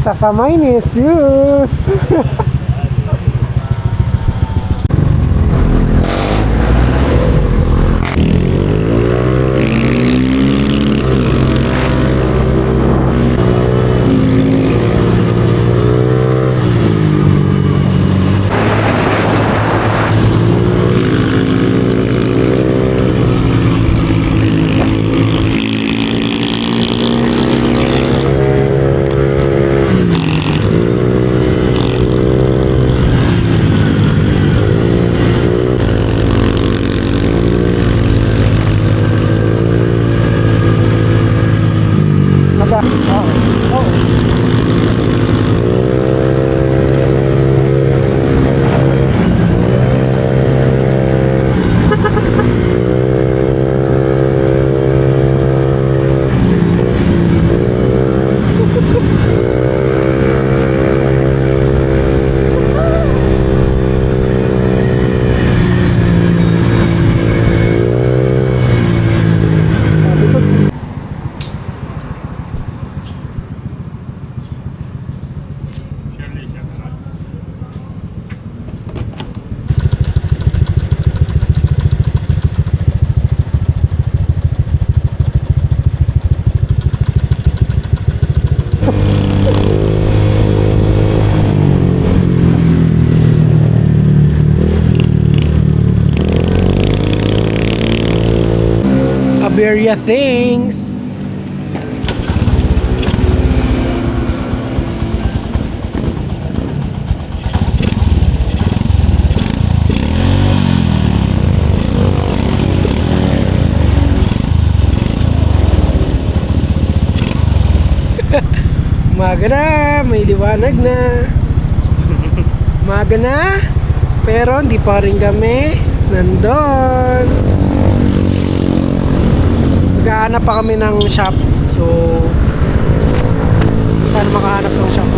Sa kamay ni Jesus. Aberia things. Umaga na, may liwanag na. Umaga na, pero hindi pa rin kami nandun. Maghahanap pa kami ng shop. So, saan makahanap ng shop?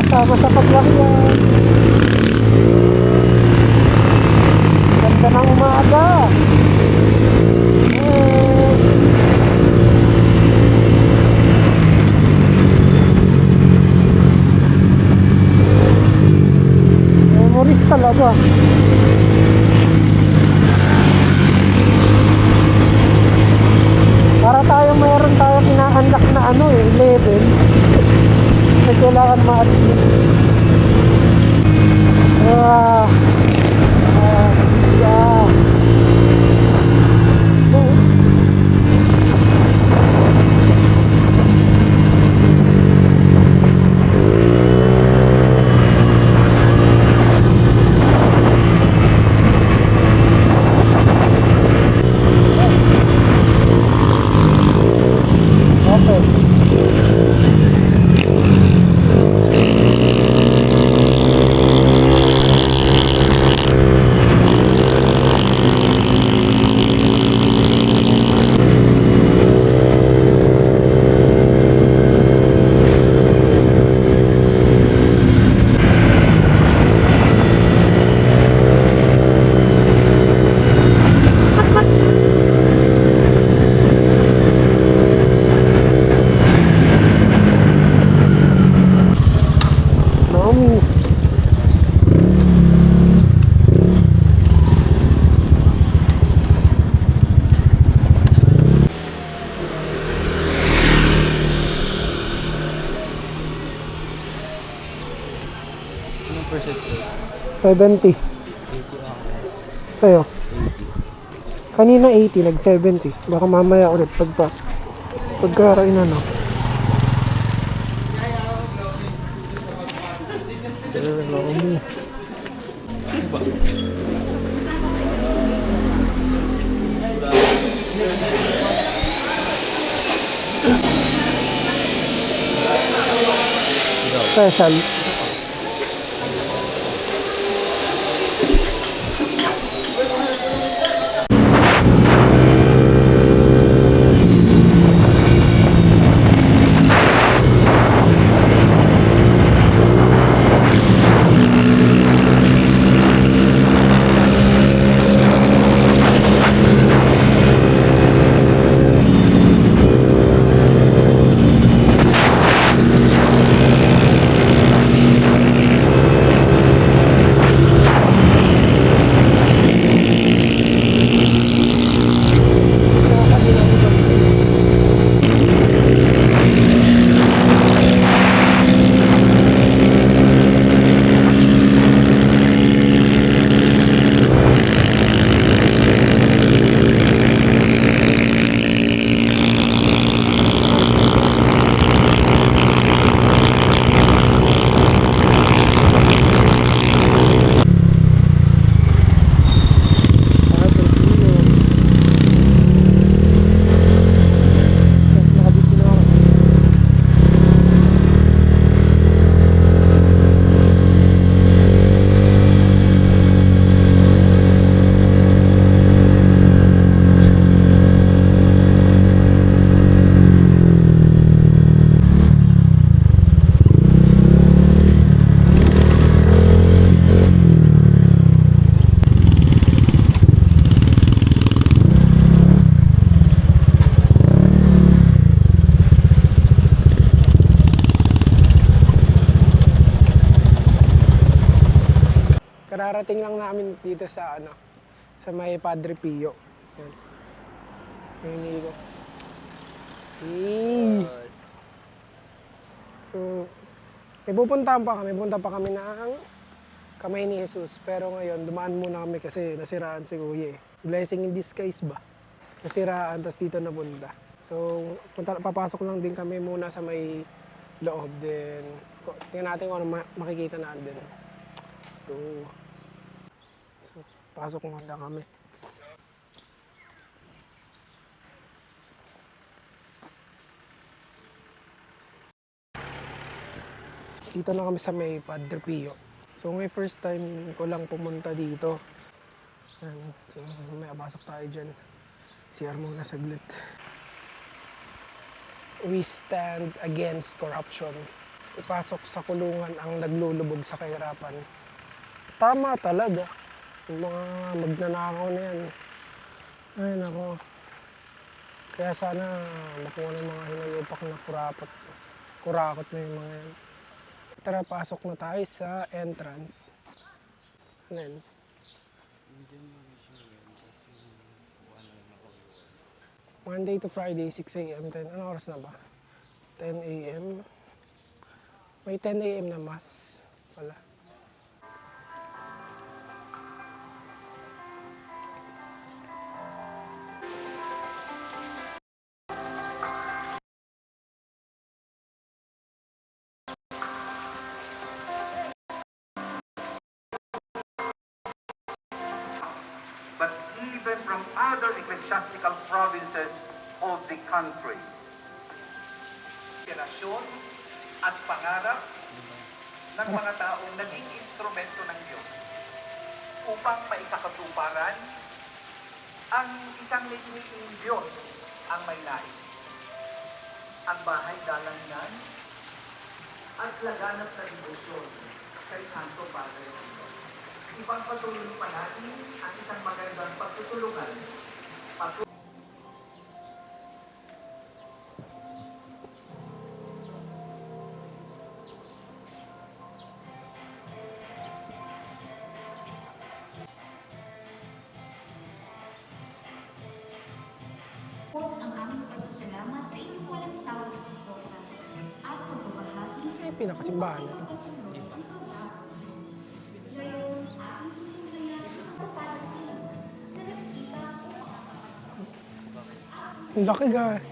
Kasama sa paglakyan. Ganda ng umaga. Memories talaga. Para tayong mayroon tayong ina-unlock na level. So, kailangan ma-achieve. Yeah. percent? 70. Sa'yo? Kanina 80, nag 70. Baka mamaya ulit pagkakain ano. Salami. Special. Kararating lang namin dito sa sa may Padre Pio. Yan. Yung ko. So, punta pa kami ng Kamay ni Jesus. Pero ngayon, dumaan muna kami kasi nasiraan si Kuya eh. Blessing in disguise ba? Nasiraan, tapos dito napunta. So, papasok lang din kami muna sa may loob. Then, tingnan natin kung ano makikita natin. Let's go. So, pasok muna kami. Dito na kami sa may Padre Pio. So may first time ko lang pumunta dito. So may pasok tayo dyan. CR muna saglit. We stand against corruption. Ipasok sa kulungan ang naglulubog sa kahirapan. Tama talaga. Yung mga magnanakaw na yan. Ay nako. Kaya sana makuha ng mga hinayupak na kurakot na yung mga yan. Tara, pasok na tayo sa entrance. Then, Monday to Friday, 6 a.m. 10. Ano oras na ba? 10 a.m. May 10 a.m. na mass pala. But even from other ecclesiastical provinces of the country. Inspirasyon at pangarap ng mga taong naging instrumento ng Diyos upang maisakatuparan ang isang litiniing Diyos ang may nais. Ang bahay dalangan at laganap na debosyon kay Santo Padre Pio. Ipagpatuloy pa natin ang isang magandang pagtutulungan. Post ang aming pasasalamat sa inyong walang sawang suporta at pagbabahagi Kasi yung pinakasimbahan na ito. ngayon aming tinutulayan sa panatin na nagsikap upang Ang laki ga.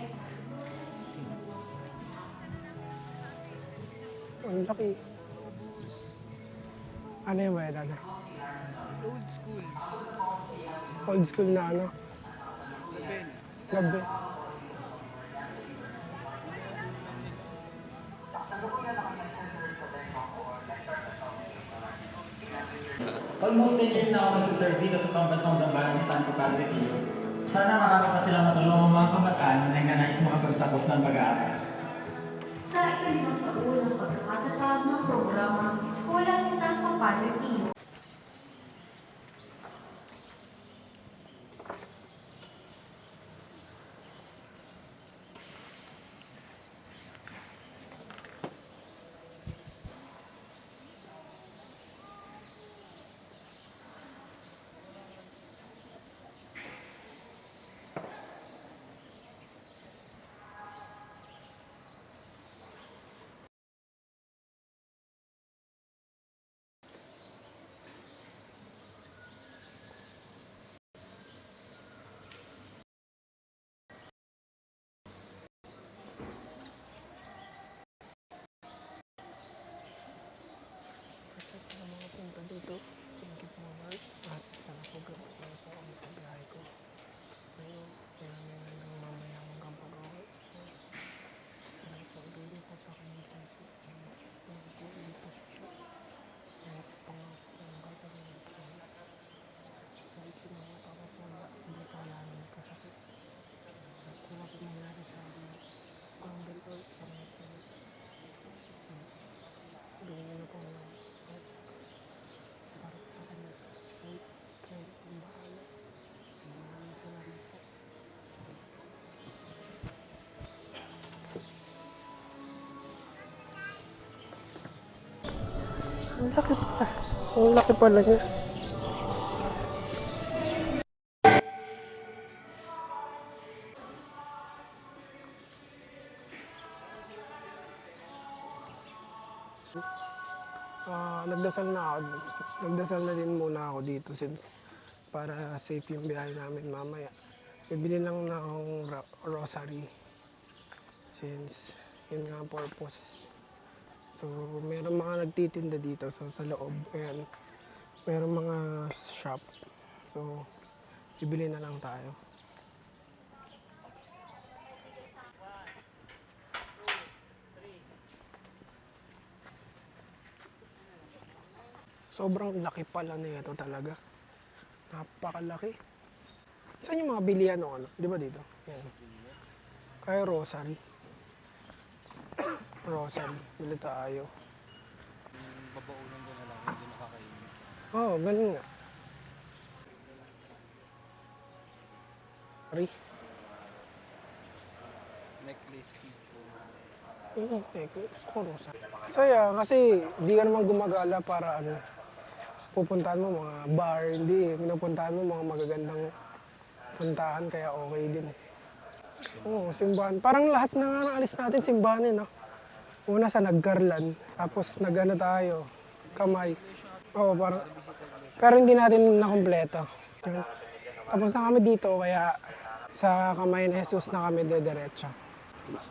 Ang laki. Ano yung bayad ano? Old school. Old school na ano? Label. Gabi. Almost 10 years na ako nagsiserve dito sa pambansang Dambaran ni Santo Padre Pio. Sana marami pa silang matulungan mga kabataan na nais makapagtapos ng pag-aaral. Sa ikalimang taon ng pagkakatatag ng programang Eskwela Santo Padre Pio. Kasi ito na mga punta dito. Thank you po, Lord. At sana po gabay po kami sa biyahe ko. Ngayon, kaya may hanggang mamaya hanggang pag-uwi. Sana po ibigay po sa akin yung kasi. Hindi po dito sa siya. Kahit pangako po ang gagawin ko. Kahit si mga papa po na hindi pa namin kasakit. At sana po mangyari sa amin. Scramble Lord. Sana po. Bigyan na po ng para po sa kanya. Kahit kayo kung bahala. Maraming salamat po. Ang laki pa. Ang laki pala niya. Nagdasal na ako. Nagdasal na din muna ako dito since para safe yung biyahe namin mamaya. Bibili lang na akong rosary since yun nga ang purpose. So, meron mga nagtitinda dito sa loob. Ayan. Meron mga shop. So, bibili na lang tayo. Sobrang laki pala na ito talaga. Napakalaki. Saan yung mga bilihan o ano? Di ba dito? Yan. Kaya rosary. Rosary. Bili tayo. Babaunan doon na lang, hindi nakakainin. Oo, oh, ganun nga. Sorry. Necklace keychain. Gusto ko rosary. Saya kasi di ka naman gumagala para ano. Pupuntahan mo mga bar, hindi. Pinupuntahan mo mga magagandang puntahan, kaya okay din. Oo, simbahan. Parang lahat na nga naalis natin, simbahan eh, no? Una sa Nagkarlan, tapos nagano tayo, Kamay. Oo, parang, pero hindi natin nakumpleto. Tapos na kami dito, kaya sa Kamay ni Jesus na kami dediretso.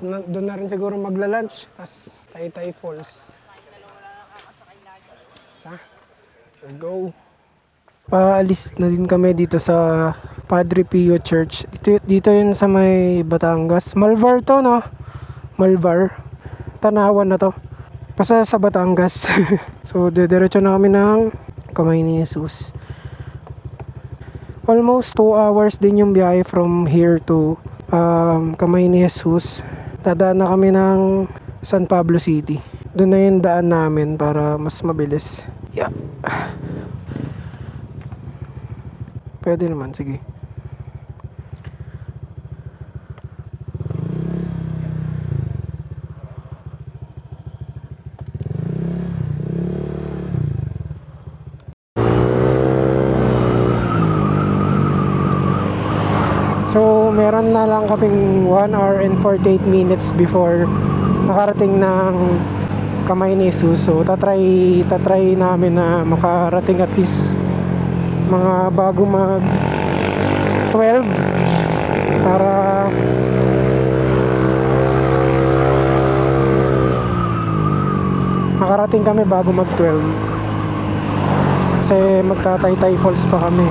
Doon na rin siguro magla-lunch, tapos Taytay Falls. Let's go. Paalis na din kami dito sa Padre Pio Church. Dito yun sa may Batangas. Malvar to, no? Malvar. Tanawan na to. Basta sa Batangas. So, diretso na kami ng Kamay ni Jesus. Almost 2 hours din yung biyahe from here to Kamay ni Jesus. Dadaan na kami ng San Pablo City. Doon na yung daan namin para mas mabilis. Yeah. Pwede naman, sige. So, meron na lang kaming 1 hour and 48 minutes before makarating ng Kamay ni Jesus. So, tatry namin na makarating at least mga bago mag 12 para Makarating kami bago mag-12. Kasi magta-Taytay Falls pa kami.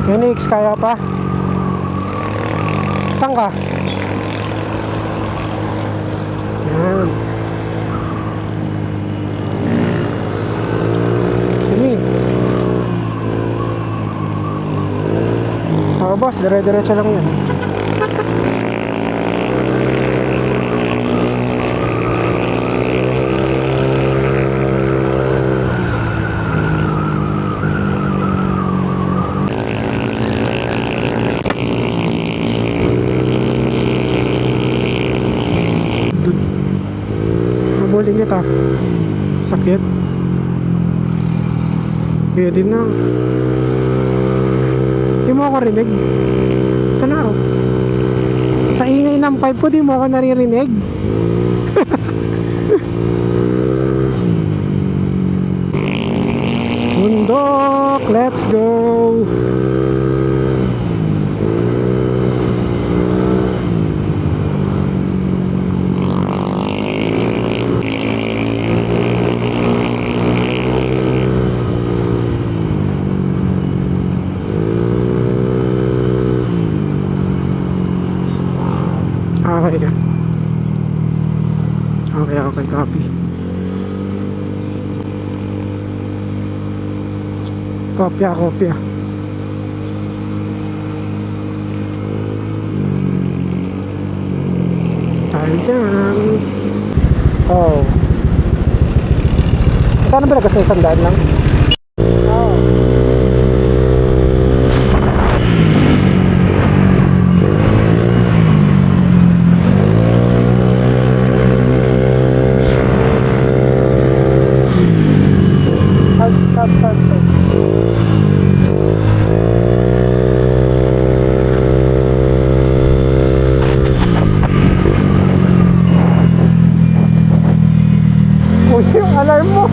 Phoenix, kaya pa? Saan ka? Yan. Sige. Boss, dire-diretso lang yan. Mabuling kita. Sakit. Kaya din na. Di mo ako rinig. Ito na oh. Sa ingay ng pipe ko, di mo ako naririnig. Bundok, let's go. Okay. Okay, copy. Kopya. Tayo dyan. Oh. Kano ba nagas na 100 lang? Oh. Stop. Uy, yung alarm mo.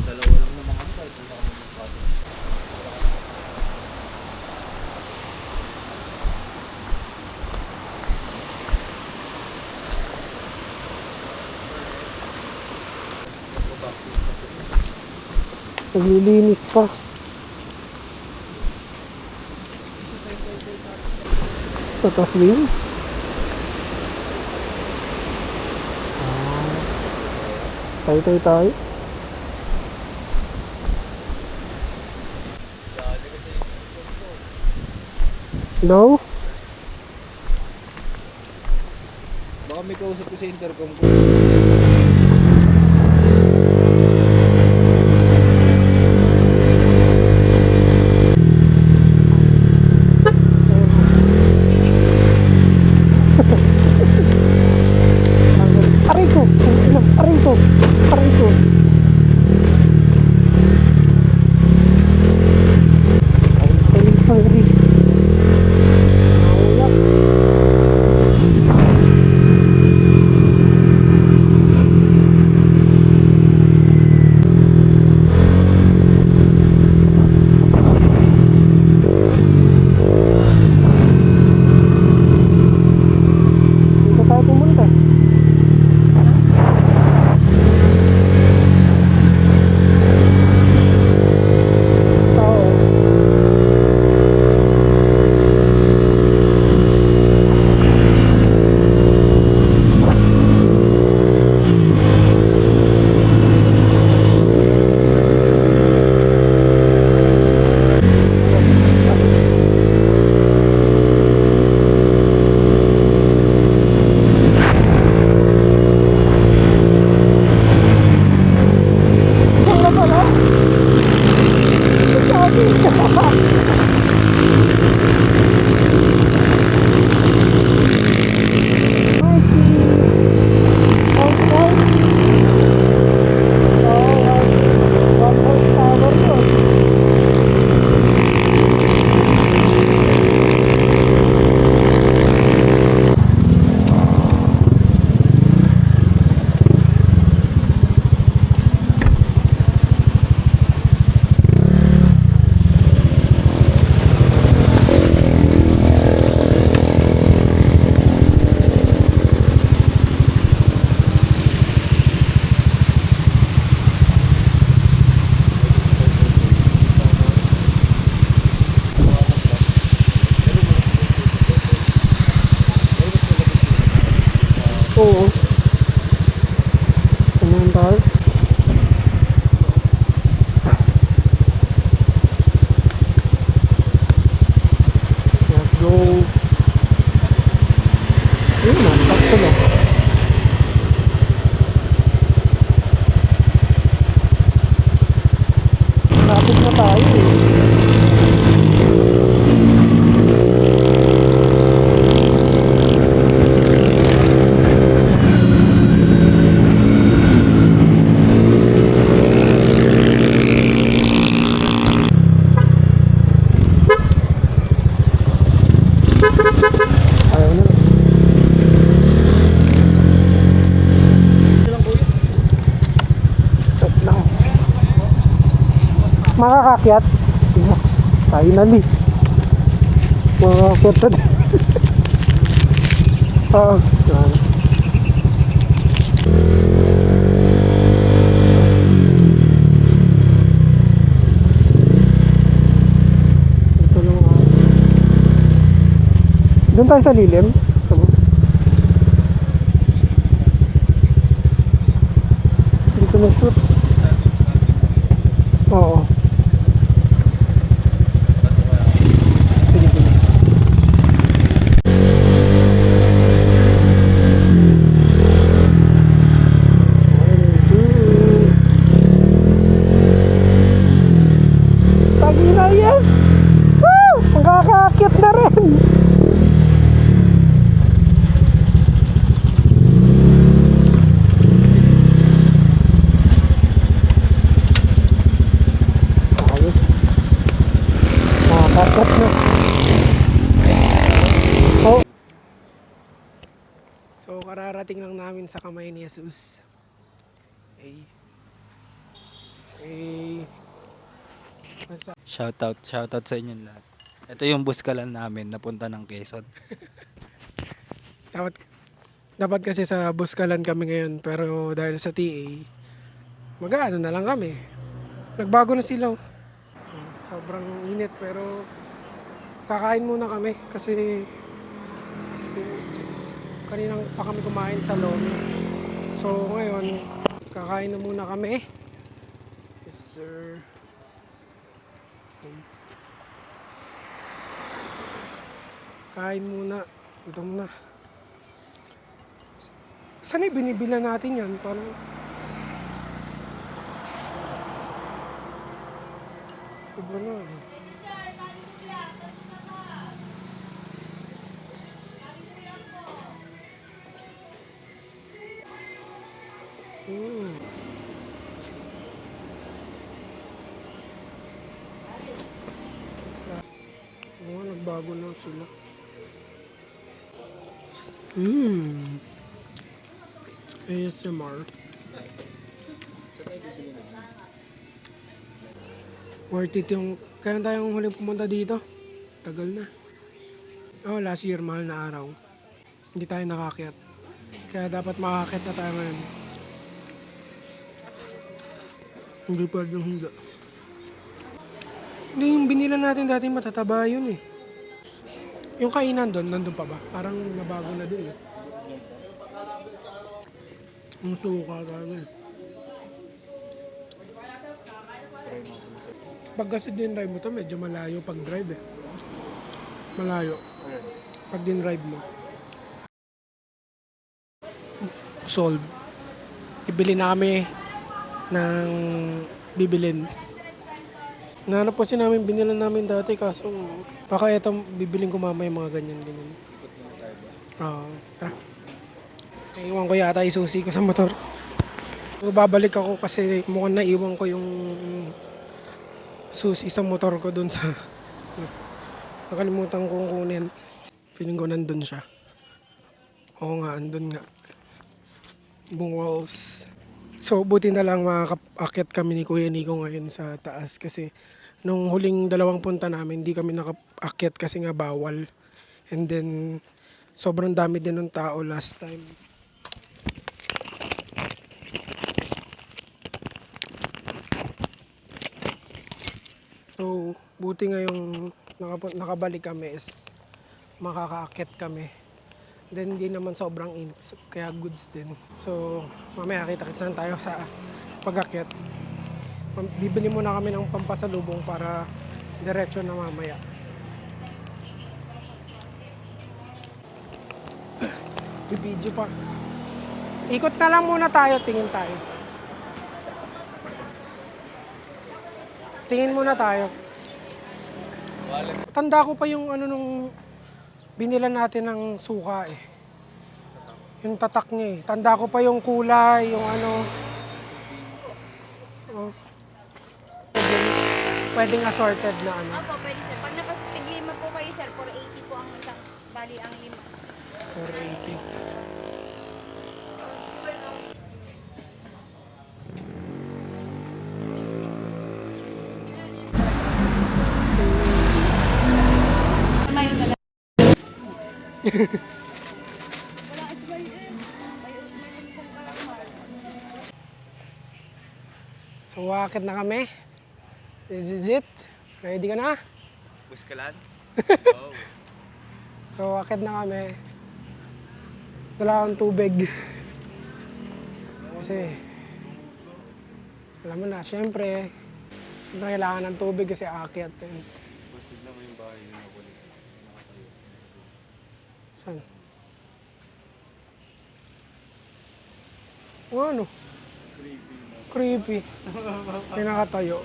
Dalawa Naglilinis pa. Sa taswin. Tayo. No? Baka may kausap ko sa intercom ko. Aray ko! Aray ko! Aray ko! Sorry. Dito tayo pumunta. Oo. Wala pala. Sabi. I see. Outside. Oh, one horsepower yun. Oo. Samahan tayo. Let's go. Ayun na, sakto na. Traffic na tayo eh. Ayaw na. Wait lang. Makakakyat? Yes. Finally. Makakakyat na din. Oo. Yan. Ito lang ako. Doon tayo sa lilim. Tama. Dito na shoot. Oo. Sige, sige. Tagina, yes! Woo! Makakakit na rin! Ayos. Makakakit na. Oh. So, kararating lang namin sa kamay ni Jesus. Shoutout sa inyong lahat. Ito yung buskalan namin napunta ng Quezon. Dapat kasi sa Buskalan kami ngayon, pero dahil sa TA, mag-ano na lang kami. Nagbago na sila. Oh. Sobrang init pero kakain muna kami kasi kaninang pa kami kumain sa Lomi. So ngayon, kakain na muna kami. Yes sir. Kain muna. Gutom na. Saan binibila natin yan? Parang iba na. Mm. Oo, nagbago na sila. ASMR. Worth it yung... Kailan tayong huling pumunta dito? Tagal na. Oh, last year, mahal na araw. Hindi tayo nakakyat. Kaya dapat makakakyat na tayo ngayon. Hindi pwedeng hindi. Hindi, yung binila natin dati matataba yun eh. Yung kainan doon, nandun pa ba? Parang nabago na din eh. Ang suka talaga eh. Pag kasi din-drive mo to, medyo malayo pag drive eh. Malayo. Pag din-drive mo. Solve. Ibili na kami ng bibilin. Nahanap kasi namin, binilan namin dati kaso baka eto bibiling ko mamaya mga ganyan. Oo. Tara. Naiwan ko yata yung susi ko sa motor. So, babalik ako kasi mukhang naiwan ko yung susi sa motor ko dun sa... Nakalimutan kong kunin. Feeling ko nandun siya. Oo nga, andun nga. Bungwals. So, buti na lang makakaakyat kami ni Kuya Nico ngayon sa taas kasi nung huling dalawang punta namin, hindi kami nakaakyat kasi nga bawal. And then, sobrang dami din ng tao last time. So, buti ngayong nakabalik kami is makakaakyat kami. Then, hindi naman sobrang init, kaya goods din. So, mamaya kita-kits lang tayo sa pag-akyat. Bibili muna kami ng pampasalubong para diretso na mamaya. Bibidyo pa. Ikot na lang muna tayo, tingin tayo. Tingin muna tayo. Tanda ko pa yung ano nung binila natin ng suka eh. Yung tatak niya eh. Tanda ko pa yung kulay, yung ano. Oh. Pwedeng assorted na ano. Opo, pwede sir. Pag napastig-lima po kayo sir, 480 po ang isang, bali ang lima. 480. So, wakit na kami. This is it. Ready ka na? Buskalan? Oh. So, wakit na kami. Wala akong tubig. Kasi, alam mo na, syempre, kailangan ng tubig kasi aakyat. Bustig na mo yung bahay na nakulit. Nakatayo. Saan? O ano? Creepy na. Creepy. May nakatayo.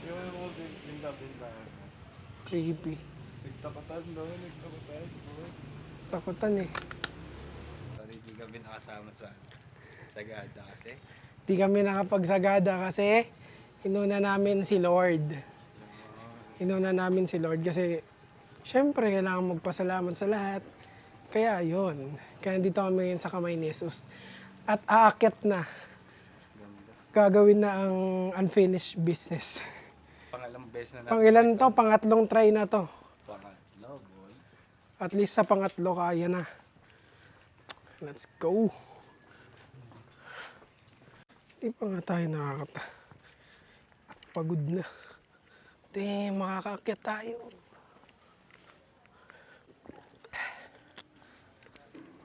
Yung mga binda-binda. Creepy. Nagtakatan no? Nagtakatan. Boss. Takutan eh. Hindi kami nakasama sa Sagada kasi. Di kami nakapagsagada kasi inuna namin si Lord. Inuna namin si Lord kasi syempre kailangan magpasalamat sa lahat. Kaya yon. Kaya dito kami ngayon sa kamay ni Jesus. At aakyat na. Gagawin na ang unfinished business. Pangalang beses na Pangilan to? Pangatlong try na to. Pangatlo, boy. At least sa pangatlo kaya na. Let's go. Di pa nga tayo nakakata. pagod na. Makakaakyat tayo.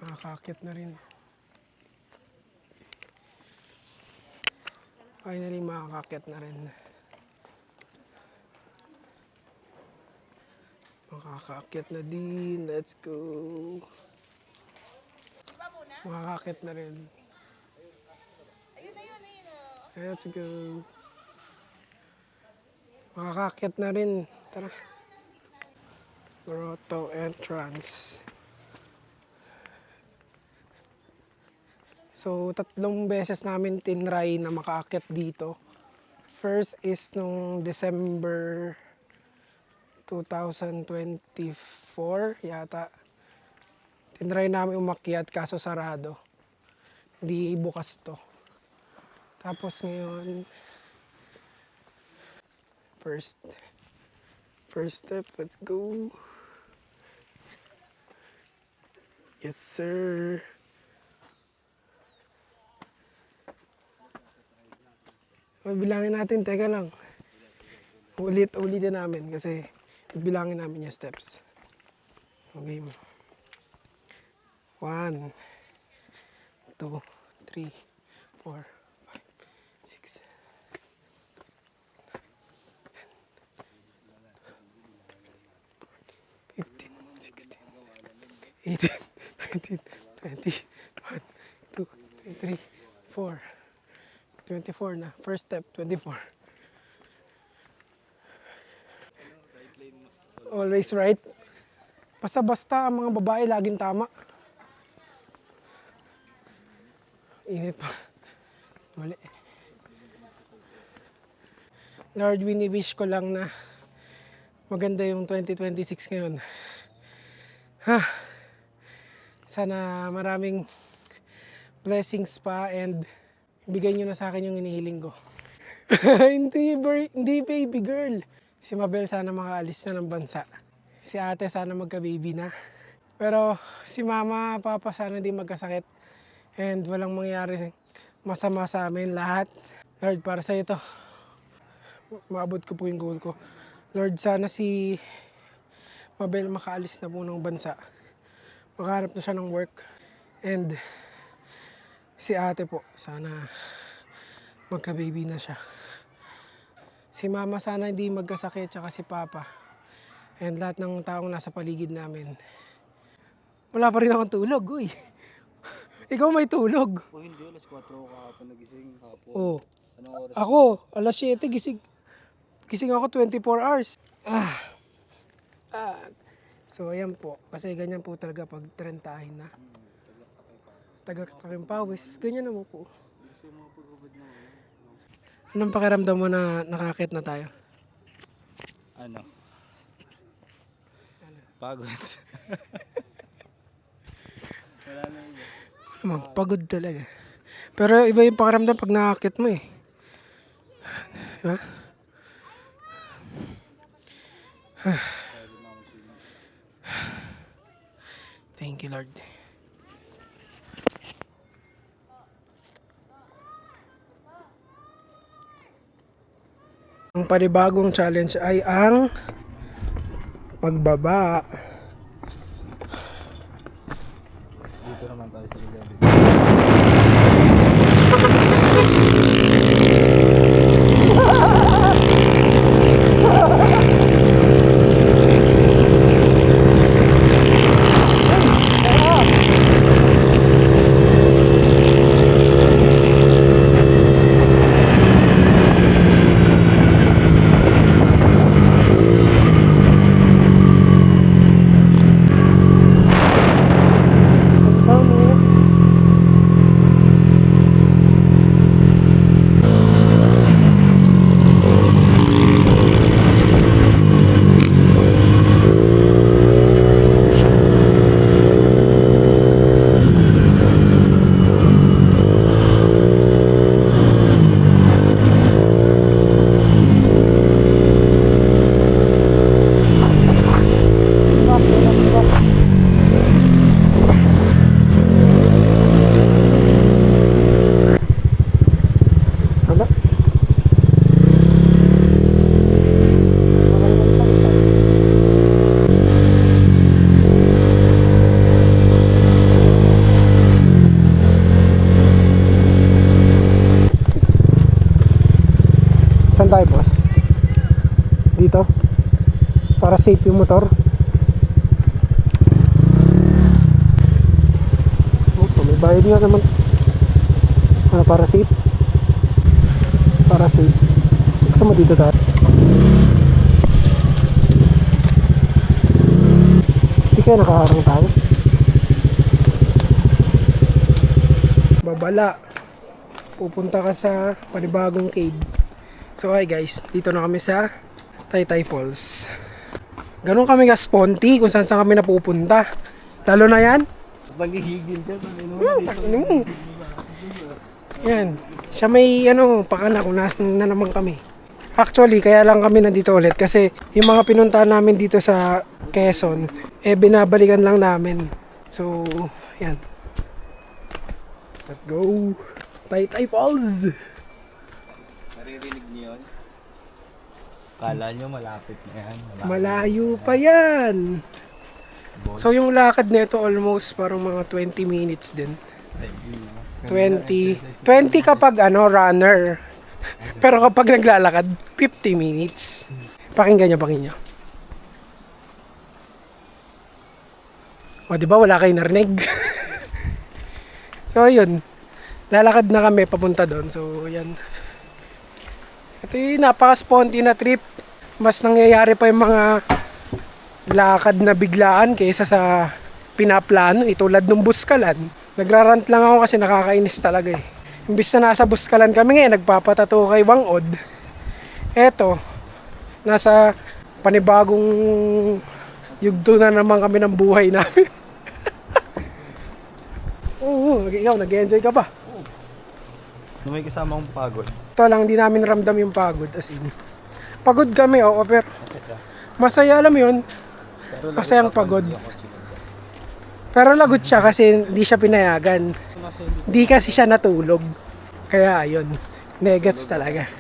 Makakaakyat na rin. Finally, makakaakyat na rin. Makakaakyat na din. Let's go. Makakaakyat na rin. Let's go. Makakaakyat na rin. Tara. Grotto entrance. So, 3 beses namin tinry na makaakyat dito. First is nung December 2024 yata. Tinry namin umakyat kaso sarado. Hindi bukas to. Tapos ngayon, first step, let's go. Yes, sir. Bilangin natin, teka lang. Ulitin namin kasi bilangin namin yung steps. Okay mo. 1, 2, 3, 4, 5, 6, 15, 16, 18, 19, 20, 1, 2, 3, 4, 24 na. First step, 24. Always right. Basta-basta ang mga babae laging tama. Init pa. Mali. Lord, wini-wish ko lang na maganda yung 2026 ngayon. Sana maraming blessings pa and bigay nyo na sa akin yung inihiling ko. Hindi baby girl. Si Mabel sana makaalis na ng bansa. Si ate sana magka-baby na. Pero si mama, papa sana di magkasakit. And walang mangyari masama sa amin lahat. Lord, para sa ito, maabot ko po yung goal ko. Lord, sana si Mabel makaalis na po ng bansa. Makahanap na siya ng work. And si ate po, sana magka-baby na siya. Si mama sana hindi magkasakit, tsaka si papa. And lahat ng taong nasa paligid namin. Wala pa rin akong tulog, uy. Ikaw may tulog. O hindi, alas 4 ako kahapon nagising hapon. Oh. Anong oras? Ako, alas 7 gising. Gising ako 24 hours. So ayan po, kasi ganyan po talaga pag trentahin na. Tagak-taking pawis, ganyan naman po. Gusto yung mga pag-ubad na wala. Anong pakiramdam mo na nakakit na tayo? Ano? Pagod. Wala na iba. Pagod talaga. Pero iba yung pakiramdam pag nakakit mo eh. Diba? Thank you, Lord. Ang panibagong challenge ay ang pagbaba. Dito naman tayo sa gabi. para safe yung motor. Oh, may bayad nga naman. Para safe. Para safe. Gusto mo dito tayo? Hindi kaya nakaharang tayo? Babala. Pupunta ka sa panibagong cave. So hi guys, dito na kami sa Taytay Falls. Ganon kami ka sponty kung saan kami napupunta. Lalo na yan. Paghihigil ka. Ano mo? Yan. Siya may pakana kung nasan na naman kami. Actually, kaya lang kami nandito ulit kasi yung mga pinuntahan namin dito sa Quezon, binabalikan lang namin. So, yan. Let's go. Taytay Falls. Naririnig niyo yun? Kala nyo malapit na yan. Malayo pa yan. So yung lakad nito almost parang mga 20 minutes din. 20 kapag runner. Pero kapag naglalakad 50 minutes. Pakinggan nyo. O di ba wala kayo narinig? So yun. Lalakad na kami papunta doon. So yan. Ito yung napaka-sponty na trip. Mas nangyayari pa yung mga lakad na biglaan kaysa sa pinaplano. Tulad ng Buskalan. Nagrarant lang ako kasi nakakainis talaga eh. Imbis na nasa Buskalan kami ngayon, nagpapatato kay Wangod. Eto, nasa panibagong yugto na naman kami ng buhay namin. Oo, ikaw, nag-enjoy ka pa. May kasama akong pagod. Ito lang, di namin ramdam yung pagod. As in, pagod kami, oo, pero masaya, alam mo yun. Masayang pagod. Pero lagot siya kasi hindi siya pinayagan. Hindi kasi siya natulog. Kaya ayun, negets talaga.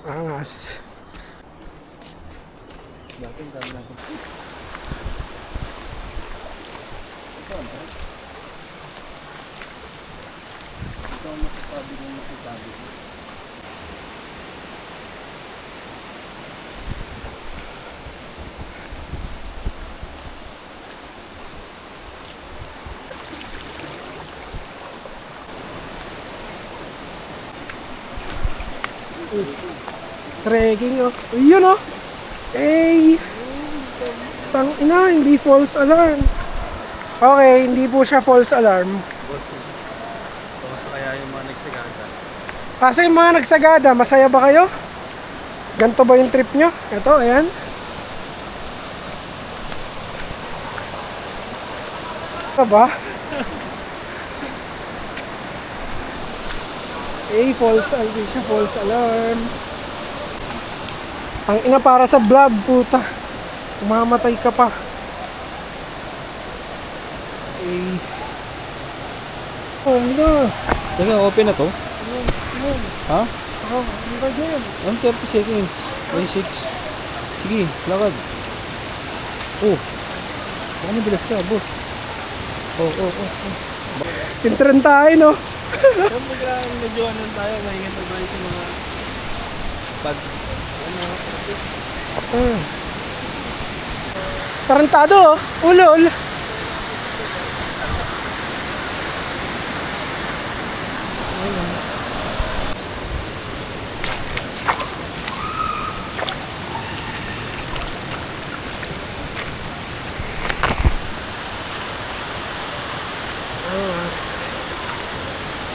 Angas. Trekking oh. Yun oh. Tang ina, hindi false alarm. Okay, hindi po siya false alarm. Boss, kamusta kaya yung mga nagsagada? Kasi yung mga nagsagada, masaya ba kayo? Ganto ba yung trip nyo? Ito, ayan. Ito ba? False alarm, hindi siya false alarm. Ang ina para sa vlog, puta. Umamatay ka pa. Oh, no. Teka, open na to? Ha? Oh, ano ba dyan? 30 seconds. 6. Sige, lakad. Oh. Baka madalas ka, boss. Oh. Intern tayo, no? Kung biglang medyo tayo, maingat na tayo sa mga pag, Tarantado, oh. Ulol.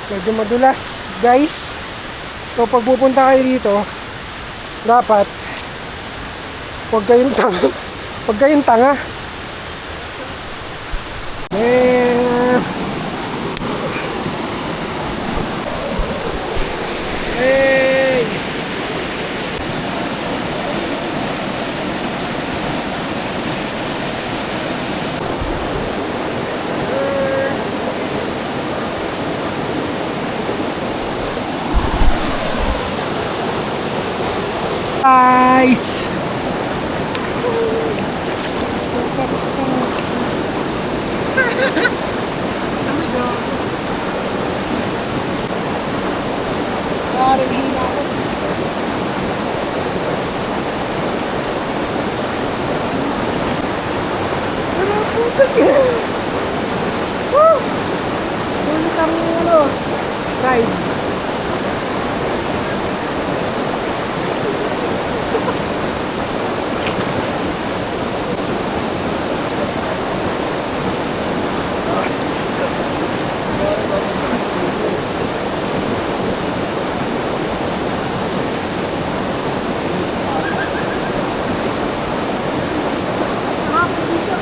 Medyo madulas, guys. So pag pupunta kayo dito, dapat huwag kayong tanga. Huwag kayong tanga. Hey! Guys! Woo! Sulit ang ano, ride. Sarap, hindi siya.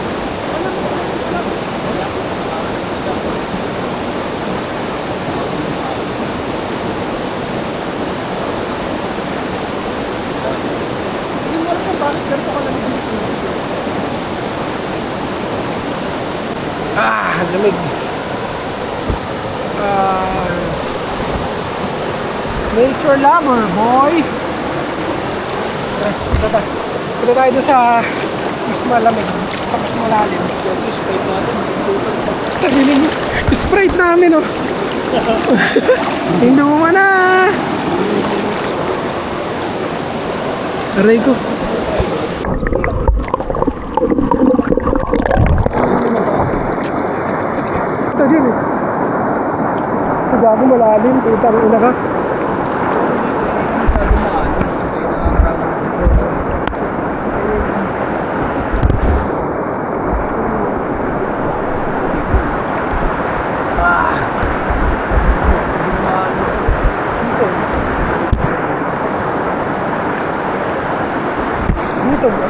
Hindi mo alam kung bakit ganito ka lang dito. Lamig. Nature lover, boy. Punta tayo doon sa mas malamig, sa mas malalim. Tagilin mo. Sprite namin, oh. Inuman na. Aray ko. Tagilin. Gago malalim, putang ina ka. Dito ba?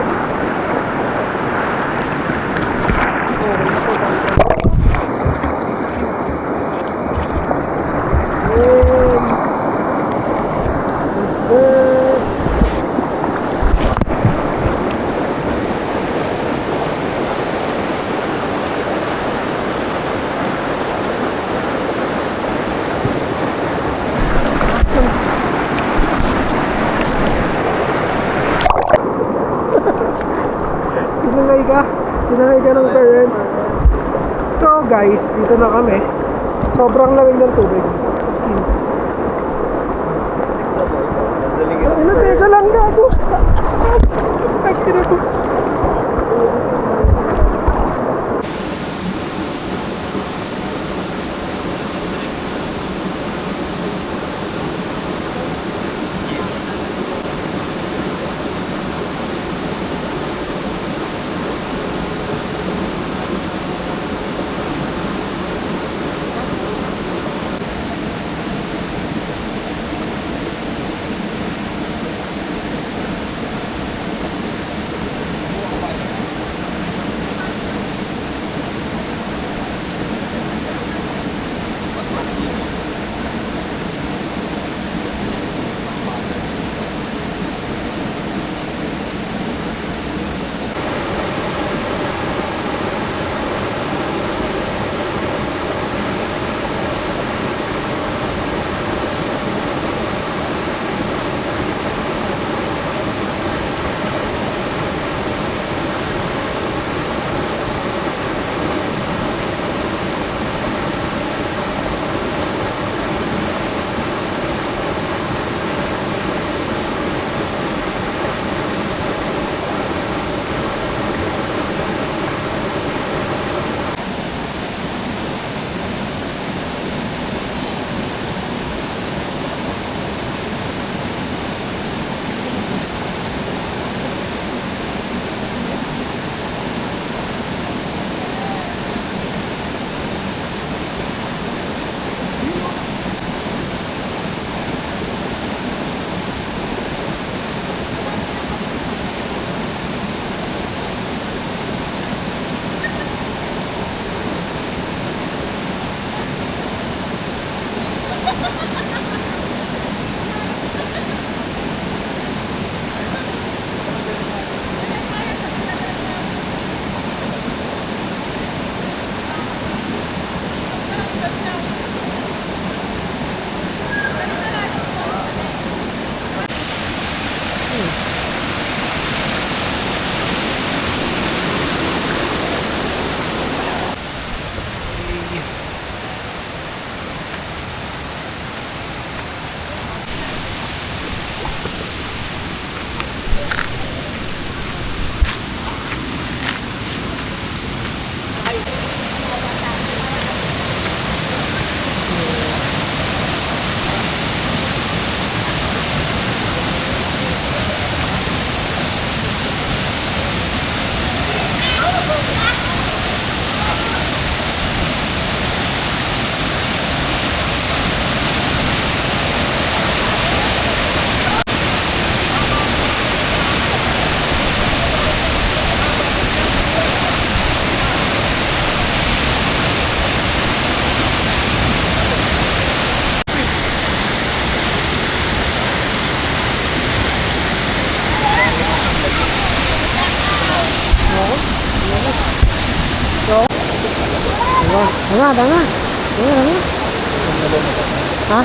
Tinangay ka ng current. So guys, dito na kami. Sobrang lamig ng tubig. As in. Teka lang gago. Ay, tinago. Diba? Tama, tama. Tama, tama. Ha?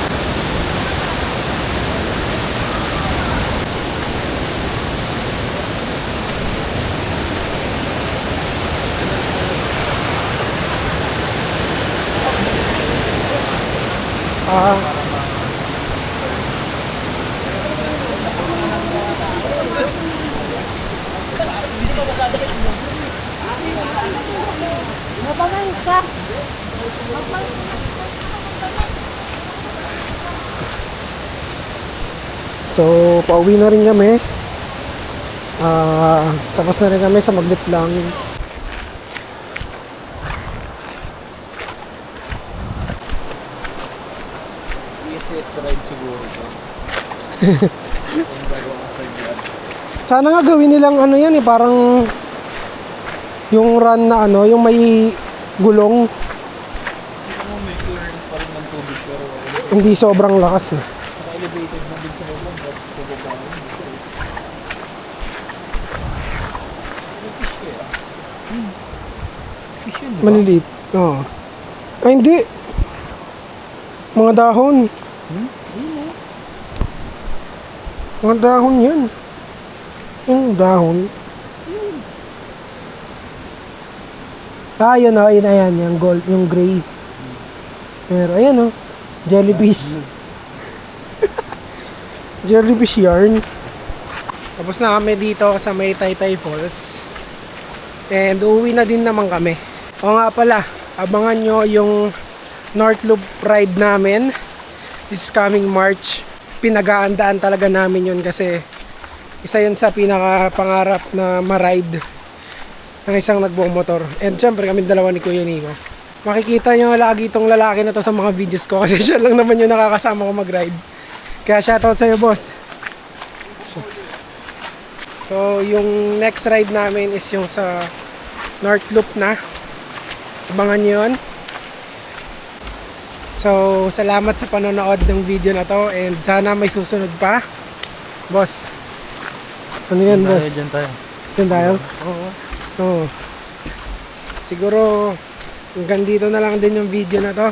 Ah. So, pauwi na rin kami. Tapos na rin kami sa Maglit lang. Easiest ride siguro to. Kung bago ang kaibigan. Sana nga gawin nilang ano yan eh, parang yung run na ano, yung may gulong, May current pa rin ng tubig pero hindi sobrang lakas eh. elevated na din sa loob. Ba't pababa mo? Fish kaya? Fish yun, di ba? Maliliit. Oo. Ay, hindi. Mga dahon. Mga dahon yan. Yung dahon. Ah, yun o. Yun, ayan. Yung gold, yung gray. Pero, ayan o. Jellyfish. Jellyfish yarn. Tapos na kami dito sa may Taytay Falls. And uuwi na din naman kami. O nga pala, abangan nyo yung North Loop ride namin this coming March. Pinag-aandaan talaga namin yun kasi isa yun sa pinaka-pangarap na ma-ride ng isang nagbumotor. And syempre kami dalawa ni Kuya Nico. Makikita nyo lagi itong lalaki na to sa mga videos ko kasi siya lang naman yung nakakasama ko mag-ride. Kaya shoutout sa'yo, boss. So, yung next ride namin is yung sa North Loop na. Abangan nyo yun. So, salamat sa panonood ng video na to and sana may susunod pa. Boss. Ano yan, boss? Dyan tayo. Diyan tayo? Oo. Siguro, hanggang dito na lang din yung video na to.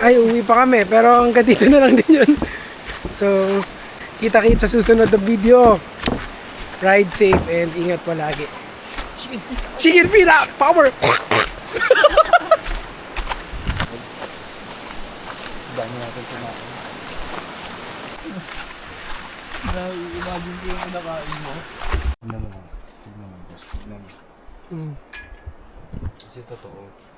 Ay, uwi pa kami, pero hanggang dito na lang din yun. So, kita-kits sa susunod na video. Ride safe and ingat palagi. Chicken pita! Power! Dami natin kumain. Na-imagine ko yung kinakain mo. Tignan mo. Tignan mo, boss. Tignan mo. Kasi totoo.